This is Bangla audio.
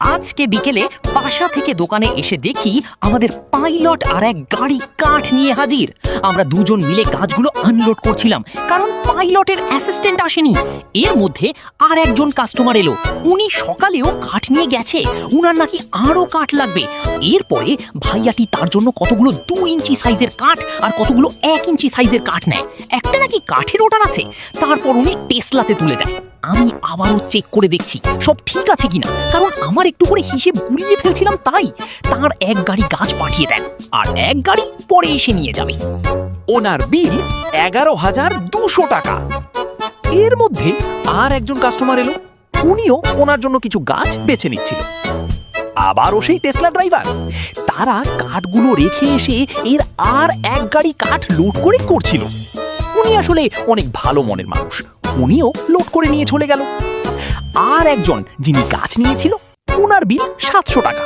আজকে বিকেলে বাসা থেকে দোকানে এসে দেখি আমাদের পাইলট আর এক গাড়ি কাঠ নিয়ে হাজির। আমরা দুজন মিলে গাছগুলো আনলোড করছিলাম, কারণ পাইলটের অ্যাসিস্ট্যান্ট আসেনি। এর মধ্যে আর একজন কাস্টমার এলো। উনি সকালেও কাঠ নিয়ে গেছে, উনার নাকি আরো কাঠ লাগবে। এরপরে ভাইয়াটি তার জন্য কতগুলো 2 ইঞ্চি সাইজের কাঠ আর কতগুলো 1 ইঞ্চি সাইজের কাঠ নেয়। একটা নাকি কাঠের অর্ডার আছে। তারপর উনি টেসলাতে তুলে দেয়। আমি আবারও চেক করে দেখছি সব ঠিক আছে কিনা, কারণ আমার একটু করে হিসেব গুলিয়ে ফেলছিলাম। তাই তার এক গাড়ি গাছ পাঠিয়ে দেন আর এক গাড়ি পরে এসে নিয়ে যাবে। ওনার বিল 11,200 টাকা। এর মধ্যে আর একজন কাস্টমার এলো। উনিও ওনার জন্য কিছু গাছ বেছে নিচ্ছিল। আবারও সেই টেসলা ড্রাইভার। তারা কাঠগুলো রেখে এসে এর আর এক গাড়ি কাঠ লোড করে করছিল। উনি আসলে অনেক ভালো মনের মানুষ। উনিও লোড করে নিয়ে চলে গেল। আর একজন যিনি গাছ নিয়েছিল, ওনার বিল 700 টাকা।